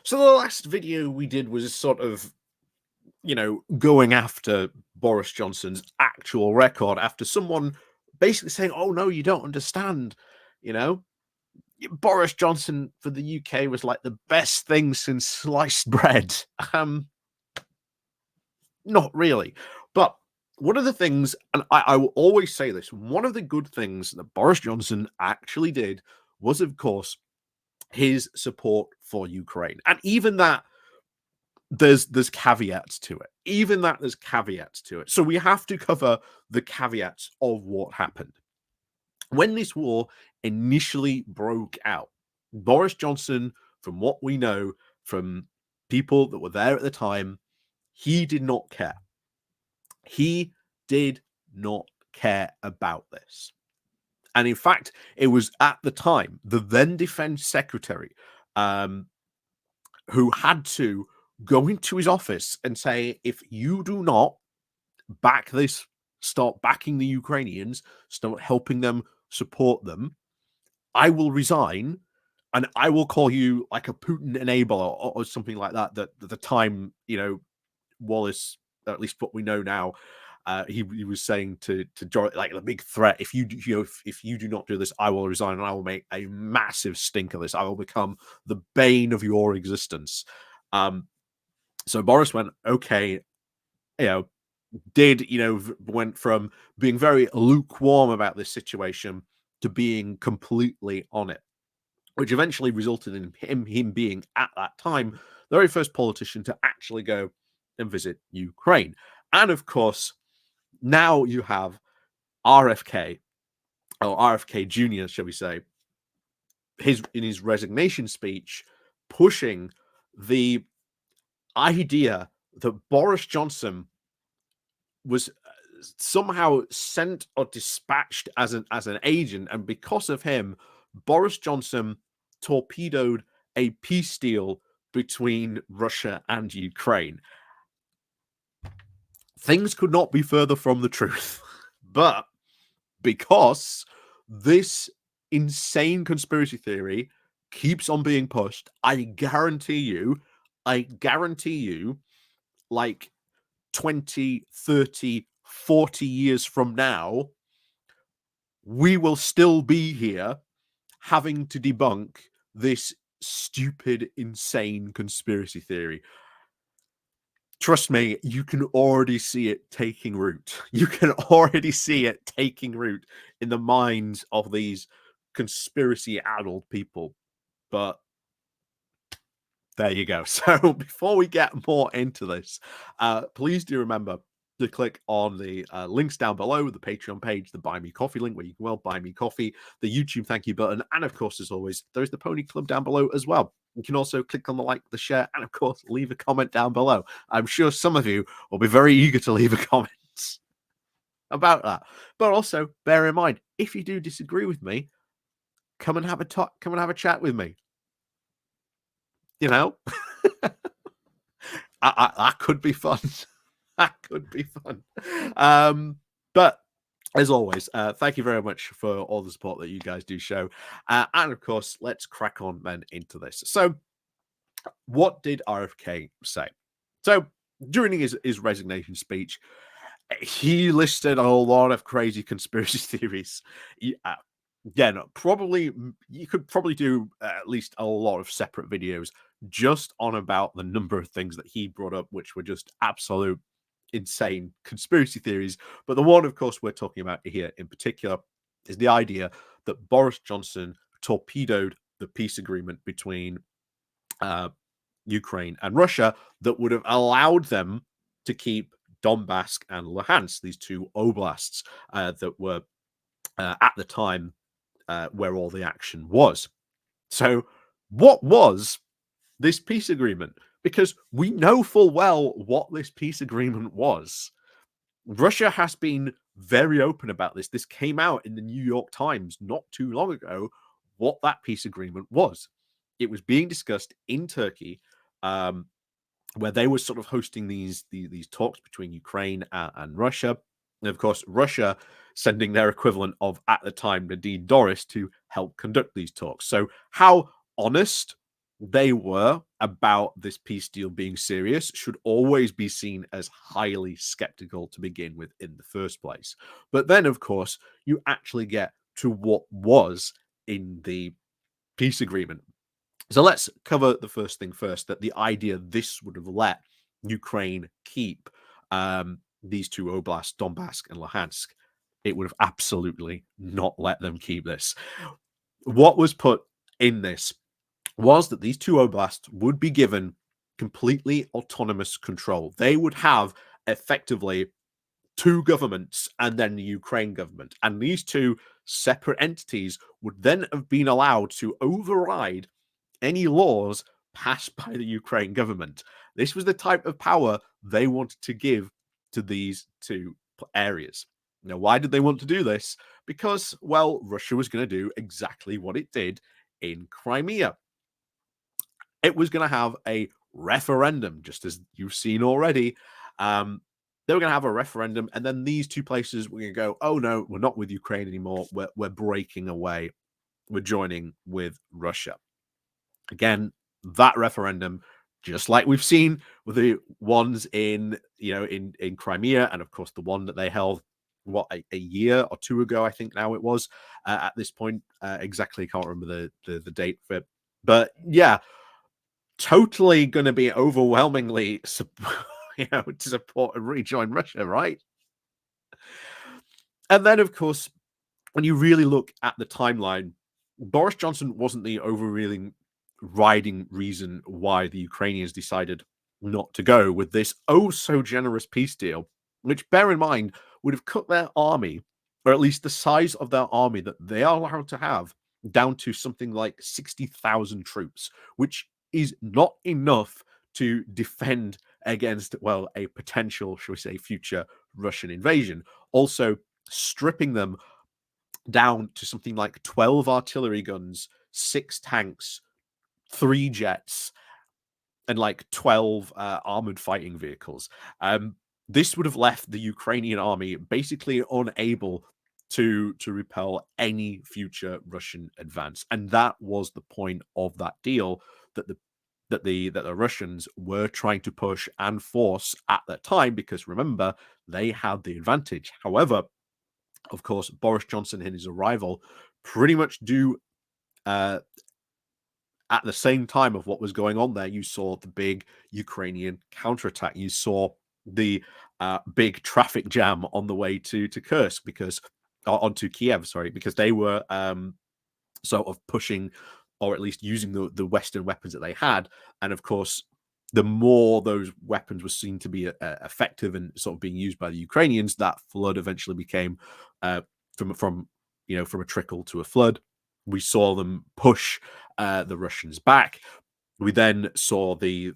So the last video we did was sort of, going after Boris Johnson's actual record after someone basically saying, "Oh no, you don't understand." You know, Boris Johnson for the UK was like the best thing since sliced bread. Not really, but one of the things, and I will always say this, one of the good things that Boris Johnson actually did was, of course, his support for Ukraine, and even that there's caveats to it. Even that there's caveats to it. So we have to cover the caveats of what happened. When this war initially broke out, Boris Johnson, from what we know from people that were there at the time, he did not care. He did not care about this. And in fact, it was at the time the then Defense Secretary who had to go into his office and say, if you do not back this, start backing the Ukrainians, start helping them, support them, I will resign and I will call you like a Putin enabler or something like that. That at the time, Wallace, at least what we know now, he was saying to George, like the big threat: if you if you do not do this, I will resign and I will make a massive stink of this. I will become the bane of your existence. So Boris went, okay, went from being very lukewarm about this situation to being completely on it, which eventually resulted in him being, at that time, the very first politician to actually go and visit Ukraine. And of course, now you have RFK, or RFK Jr., shall we say, in his resignation speech, pushing the idea that Boris Johnson was somehow sent or dispatched as an agent, and because of him, Boris Johnson torpedoed a peace deal between Russia and Ukraine. Things could not be further from the truth. But because this insane conspiracy theory keeps on being pushed, I guarantee you, like 20, 30, 40 years from now, we will still be here having to debunk this stupid, insane conspiracy theory. Trust me, you can already see it taking root. You can already see it taking root in the minds of these conspiracy-addled people. But there you go. So before we get more into this, please do remember to click on the links down below, the Patreon page, the Buy Me Coffee link, where you can buy me coffee, the YouTube thank you button, and of course, as always, there's the Pony Club down below as well. You can also click on the like, the share, and of course, leave a comment down below. I'm sure some of you will be very eager to leave a comment about that. But also, bear in mind, if you do disagree with me, come and have a talk, come and have a chat with me. That could be fun. That could be fun. But as always, thank you very much for all the support that you guys do show. And of course, let's crack on then into this. So, what did RFK say? So, during his resignation speech, he listed a lot of crazy conspiracy theories. Again, probably you could probably do at least a lot of separate videos just on about the number of things that he brought up, which were just absolute insane conspiracy theories. But the one, of course, we're talking about here in particular is the idea that Boris Johnson torpedoed the peace agreement between Ukraine and Russia that would have allowed them to keep Donbass and Luhansk, these two oblasts that were at the time where all the action was. So what was this peace agreement? Because we know full well what this peace agreement was. Russia has been very open about this. This came out in the New York Times not too long ago, what that peace agreement was. It was being discussed in Turkey, where they were sort of hosting these talks between Ukraine and Russia. And of course, Russia sending their equivalent of, at the time, Nadine Dorris to help conduct these talks. So how honest they were about this peace deal being serious should always be seen as highly skeptical to begin with in the first place. But then, of course, you actually get to what was in the peace agreement. So let's cover the first thing first, that the idea this would have let Ukraine keep these two oblasts, Donbass and Luhansk. It would have absolutely not let them keep this. What was put in this was that these two oblasts would be given completely autonomous control. They would have effectively two governments and then the Ukraine government. And these two separate entities would then have been allowed to override any laws passed by the Ukraine government. This was the type of power they wanted to give to these two areas. Now, why did they want to do this? Because, well, Russia was going to do exactly what it did in Crimea. It was going to have a referendum, just as you've seen already. They were going to have a referendum, and then these two places were going to go, oh no, we're not with Ukraine anymore. We're breaking away. We're joining with Russia. Again, that referendum, just like we've seen with the ones in Crimea, and of course the one that they held a year or two ago, I think now it was at this point. Exactly, can't remember the date for it, but yeah, totally going to be overwhelmingly to support and rejoin Russia, right? And then, of course, when you really look at the timeline, Boris Johnson wasn't the overriding reason why the Ukrainians decided not to go with this oh so generous peace deal, which, bear in mind, would have cut their army, or at least the size of their army that they are allowed to have, down to something like 60,000 troops, which is not enough to defend against, well, a potential, shall we say, future Russian invasion. Also, stripping them down to something like 12 artillery guns, 6 tanks, 3 jets, and like 12 armored fighting vehicles. This would have left the Ukrainian army basically unable to repel any future Russian advance, and that was the point of that deal that the Russians were trying to push and force at that time, because remember, they had the advantage. However, of course, Boris Johnson in his arrival pretty much do at the same time of what was going on there. You saw the big Ukrainian counterattack. You saw the big traffic jam on the way to Kursk, because onto Kiev, sorry, because they were sort of pushing, or at least using the Western weapons that they had. And of course, the more those weapons were seen to be effective and sort of being used by the Ukrainians, that flood eventually became from a trickle to a flood. We saw them push the Russians back. We then saw the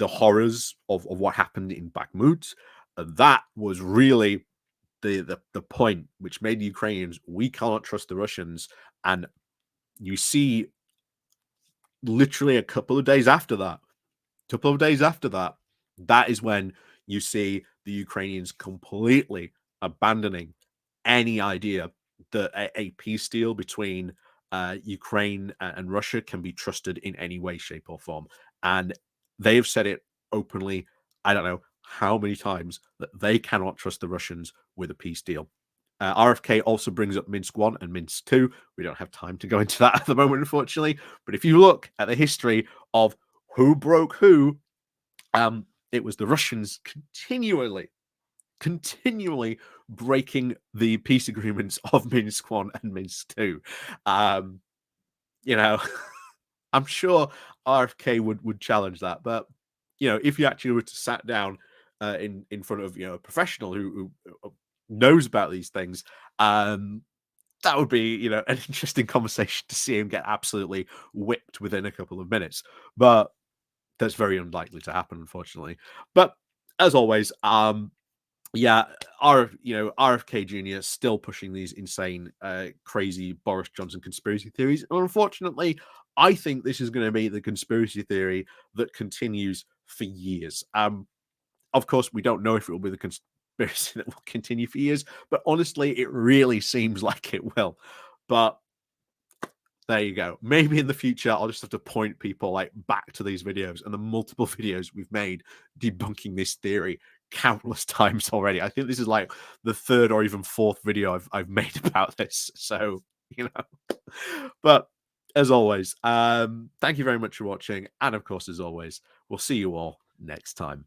horrors of what happened in Bakhmut. That was really the point which made the Ukrainians, we cannot trust the Russians. And you see, literally a couple of days after that, that is when you see the Ukrainians completely abandoning any idea that a peace deal between Ukraine and Russia can be trusted in any way, shape, or form. And they have said it openly, I don't know how many times, that they cannot trust the Russians with a peace deal. RFK also brings up Minsk 1 and Minsk 2. We don't have time to go into that at the moment, unfortunately. But if you look at the history of who broke who, it was the Russians continually breaking the peace agreements of Minsk 1 and Minsk 2. I'm sure RFK would challenge that, but if you actually were to sat down in front of a professional who knows about these things, that would be an interesting conversation to see him get absolutely whipped within a couple of minutes. But that's very unlikely to happen, unfortunately. But as always, yeah, RFK Jr. still pushing these insane, crazy Boris Johnson conspiracy theories. And unfortunately, I think this is going to be the conspiracy theory that continues for years. Of course, we don't know if it will be the conspiracy that will continue for years, but honestly, it really seems like it will. But there you go. Maybe in the future, I'll just have to point people like back to these videos and the multiple videos we've made debunking this theory countless times already. I think this is like the third or even fourth video I've made about this. So, you know, but as always, thank you very much for watching. And of course, as always, we'll see you all next time.